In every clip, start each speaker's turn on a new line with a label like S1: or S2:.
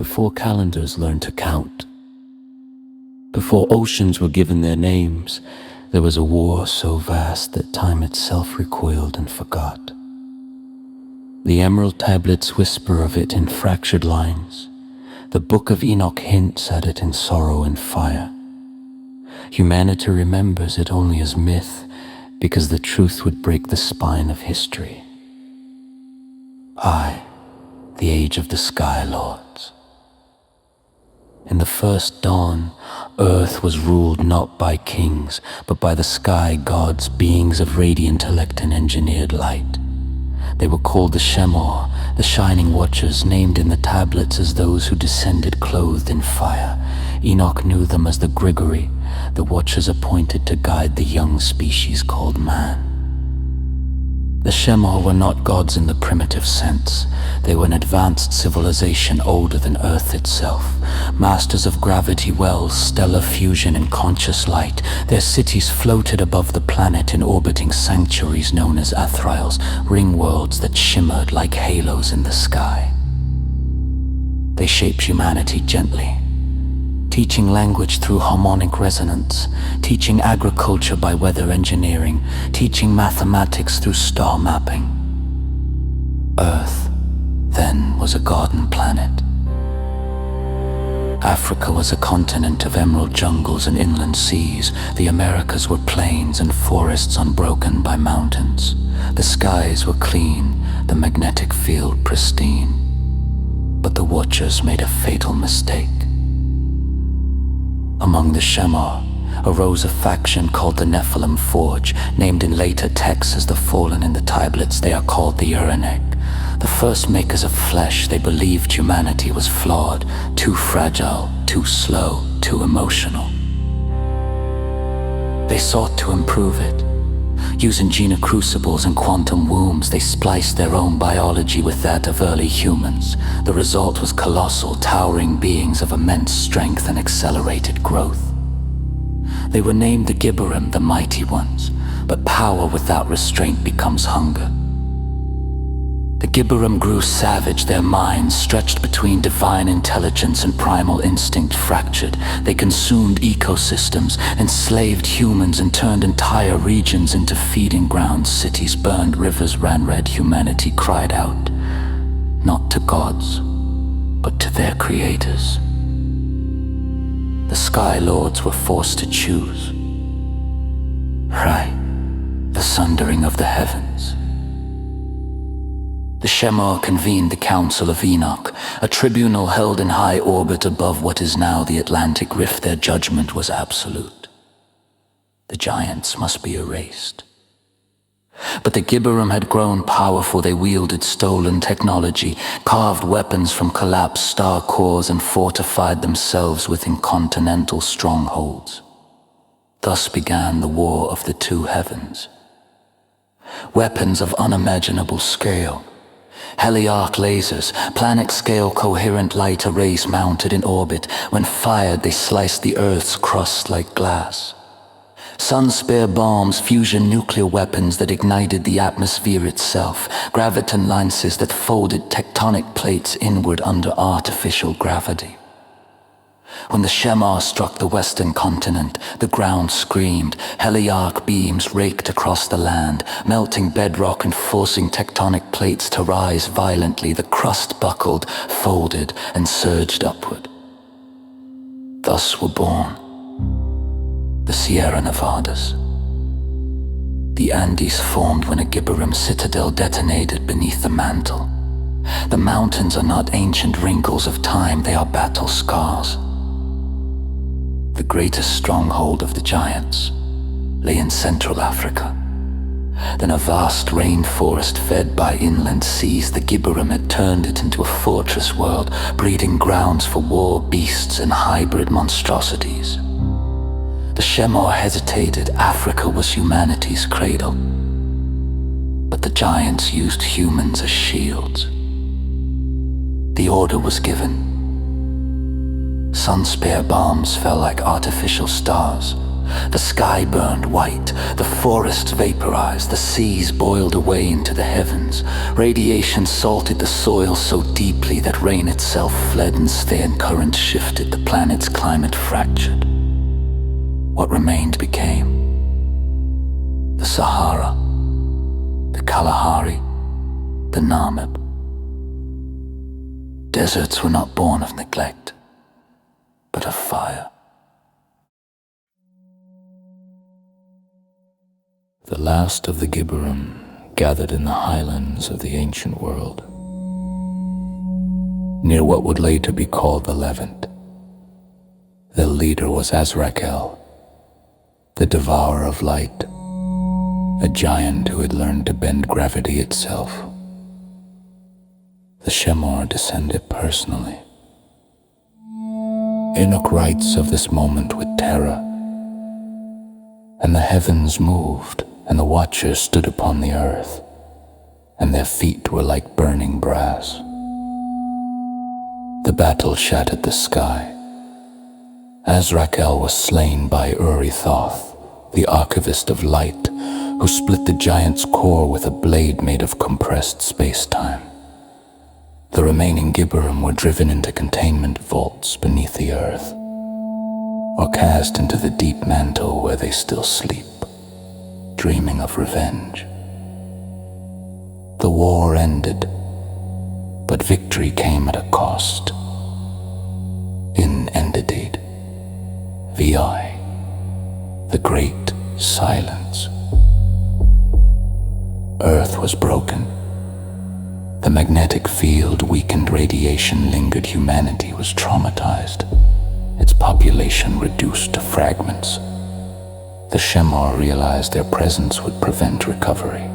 S1: before calendars learned to count. Before oceans were given their names, there was a war so vast that time itself recoiled and forgot. The emerald tablets whisper of it in fractured lines. The Book of Enoch hints at it in sorrow and fire. Humanity remembers it only as myth because the truth would break the spine of history. The age of the Sky Lords. In the first dawn, Earth was ruled not by kings, but by the sky gods, beings of radiant intellect and engineered light. They were called the Shemor, the Shining Watchers, named in the tablets as those who descended clothed in fire. Enoch knew them as the Grigori, the Watchers appointed to guide the young species called man. The Shemor were not gods in the primitive sense. They were an advanced civilization older than Earth itself. Masters of gravity wells, stellar fusion and conscious light. Their cities floated above the planet in orbiting sanctuaries known as Athrailes, ring worlds that shimmered like halos in the sky. They shaped humanity gently, teaching language through harmonic resonance, teaching agriculture by weather engineering, teaching mathematics through star mapping. Earth, then, was a garden planet. Africa was a continent of emerald jungles and inland seas. The Americas were plains and forests unbroken by mountains. The skies were clean, the magnetic field pristine. But the Watchers made a fatal mistake. Among the Shemor arose a faction called the Nephilim Forge, named in later texts as the Fallen in the tablets. They are called the Uranek. The first makers of flesh. They believed humanity was flawed, too fragile, too slow, too emotional. They sought to improve it. Using genocrucibles and quantum wombs, they spliced their own biology with that of early humans. The result was colossal, towering beings of immense strength and accelerated growth. They were named the Gibborim, the mighty ones, but power without restraint becomes hunger. The Gibborim grew savage, their minds stretched between divine intelligence and primal instinct fractured. They consumed ecosystems, enslaved humans, and turned entire regions into feeding grounds. Cities burned, rivers ran red. Humanity cried out, not to gods, but to their creators. The Sky Lords were forced to choose. The sundering of the heavens. The Shemor convened the Council of Enoch, a tribunal held in high orbit above what is now the Atlantic Rift. Their judgment was absolute. The giants must be erased. But the Gibborim had grown powerful. They wielded stolen technology, carved weapons from collapsed star cores, and fortified themselves within continental strongholds. Thus began the War of the Two Heavens. Weapons of unimaginable scale. Heliarch lasers, planet-scale coherent light arrays mounted in orbit. When fired, they sliced the Earth's crust like glass. Sun-spear bombs, fusion nuclear weapons that ignited the atmosphere itself. Graviton lances that folded tectonic plates inward under artificial gravity. When the Shemor struck the western continent, the ground screamed. Heliarch beams raked across the land, melting bedrock and forcing tectonic plates to rise violently. The crust buckled, folded, and surged upward. Thus were born the Sierra Nevadas. The Andes formed when a Gibborim citadel detonated beneath the mantle. The mountains are not ancient wrinkles of time, they are battle scars. The greatest stronghold of the giants lay in Central Africa. Then a vast rainforest fed by inland seas, the Gibborim had turned it into a fortress world, breeding grounds for war beasts and hybrid monstrosities. The Shemor hesitated. Africa was humanity's cradle. But the giants used humans as shields. The order was given. Sun-spear bombs fell like artificial stars. The sky burned white, the forests vaporized, the seas boiled away into the heavens. Radiation salted the soil so deeply that rain itself fled instead, and currents shifted, the planet's climate fractured. What remained became the Sahara, the Kalahari, the Namib. Deserts were not born of neglect, but of fire. The last of the Gibberum gathered in the highlands of the ancient world, near what would later be called the Levant. Their leader was Azrakel, the devourer of light, a giant who had learned to bend gravity itself. The Shemar descended personally. Enoch writes of this moment with terror. And the heavens moved, and the watchers stood upon the earth, and their feet were like burning brass. The battle shattered the sky. Azrakel was slain by Uri-Thoth, the archivist of light, who split the giant's core with a blade made of compressed space-time. The remaining Gibberum were driven into containment vaults beneath the earth, or cast into the deep mantle where they still sleep, dreaming of revenge. The war ended, but victory came at a cost. In Endidade, VI, the Great Silence. Earth was broken. The magnetic field weakened, radiation lingered, humanity was traumatized, its population reduced to fragments. The Shemar realized their presence would prevent recovery.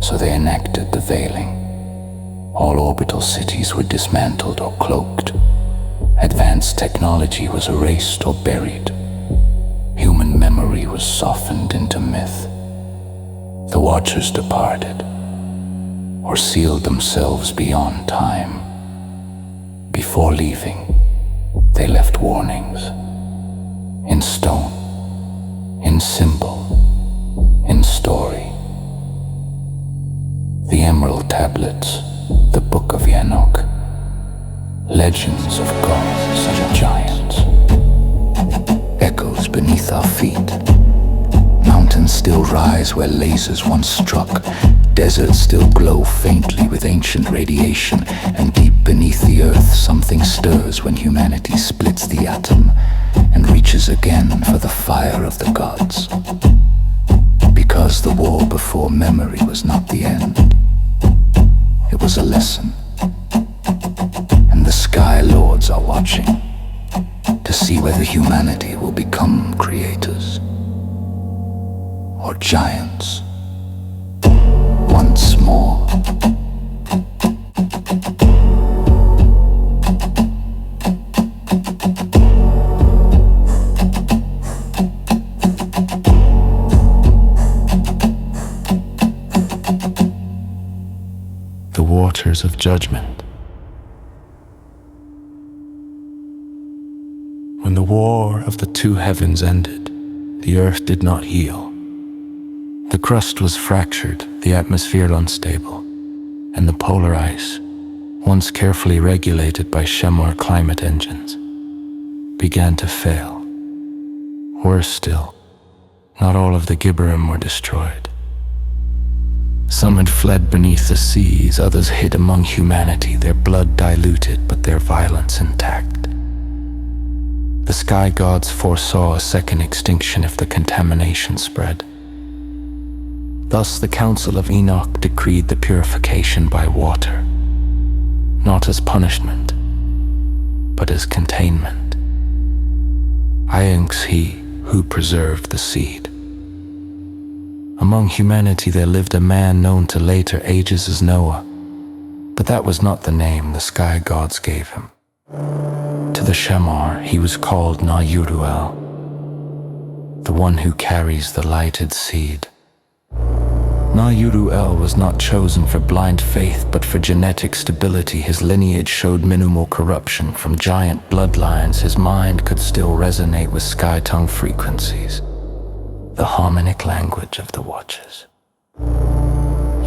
S1: So they enacted the veiling. All orbital cities were dismantled or cloaked. Advanced technology was erased or buried. Human memory was softened into myth. The Watchers departed, or sealed themselves beyond time. Before leaving, they left warnings. In stone, in symbol, in story. The emerald tablets, the Book of Enoch, legends of gods and giants. Echoes beneath our feet. Mountains still rise where lasers once struck. Deserts still glow faintly with ancient radiation, and deep beneath the earth something stirs when humanity splits the atom and reaches again for the fire of the gods. Because the war before memory was not the end. It was a lesson. And the Sky Lords are watching to see whether humanity will become creators or giants once more. The waters of judgment. When the war of the two heavens ended, the earth did not heal. The crust was fractured, the atmosphere unstable, and the polar ice, once carefully regulated by Shemar climate engines, began to fail. Worse still, not all of the Gibberum were destroyed. Some had fled beneath the seas, others hid among humanity, their blood diluted but their violence intact. The sky gods foresaw a second extinction if the contamination spread. Thus the Council of Enoch decreed the purification by water, not as punishment, but as containment. Iunx he who preserved the seed. Among humanity there lived a man known to later ages as Noah, but that was not the name the sky gods gave him. To the Shemar he was called Na-Yuruel, the one who carries the lighted seed. Na-Uru-El was not chosen for blind faith, but for genetic stability. His lineage showed minimal corruption. From giant bloodlines, his mind could still resonate with sky-tongue frequencies, the harmonic language of the Watchers.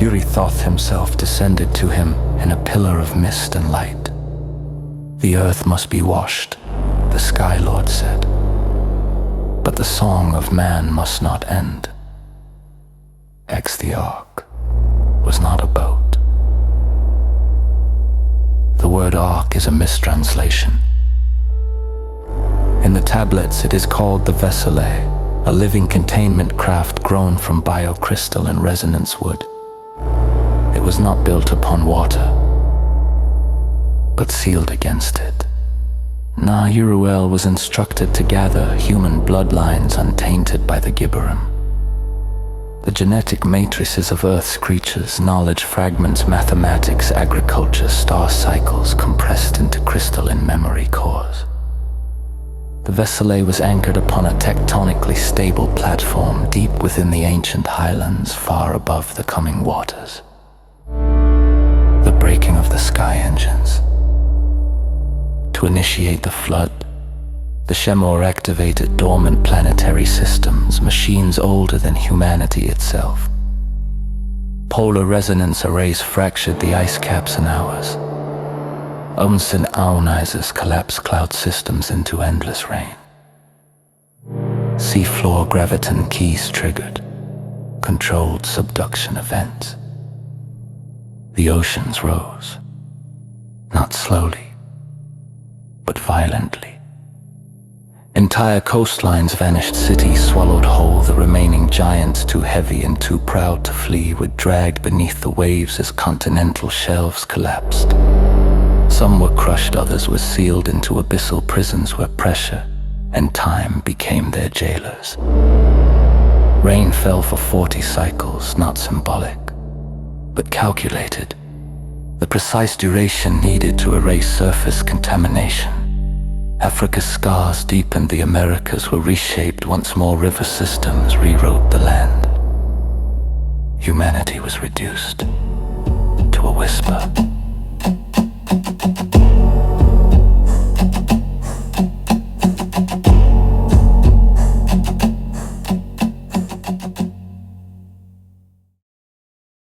S1: Uri-Thoth himself descended to him in a pillar of mist and light. The earth must be washed, the Sky Lord said, but the song of man must not end. The Ark was not a boat. The word Ark is a mistranslation. In the tablets it is called the Veselae, a living containment craft grown from biocrystal and resonance wood. It was not built upon water, but sealed against it. Na-Uru-El was instructed to gather human bloodlines untainted by the Gibborim. The genetic matrices of Earth's creatures, knowledge fragments, mathematics, agriculture, star cycles compressed into crystalline memory cores. The Veselae was anchored upon a tectonically stable platform deep within the ancient highlands, far above the coming waters. The breaking of the sky engines. To initiate the flood, the Shemor activated dormant planetary systems, machines older than humanity itself. Polar resonance arrays fractured the ice caps and hours. Onsen ionizers collapsed cloud systems into endless rain. Seafloor graviton keys triggered controlled subduction events. The oceans rose, not slowly, but violently. Entire coastlines vanished, cities swallowed whole. The remaining giants, too heavy and too proud to flee, were dragged beneath the waves as continental shelves collapsed. Some were crushed, others were sealed into abyssal prisons where pressure and time became their jailers. Rain fell for 40 cycles, not symbolic, but calculated. The precise duration needed to erase surface contamination. Africa's scars deepened, the Americas were reshaped once more, river systems rewrote the land. Humanity was reduced to a whisper.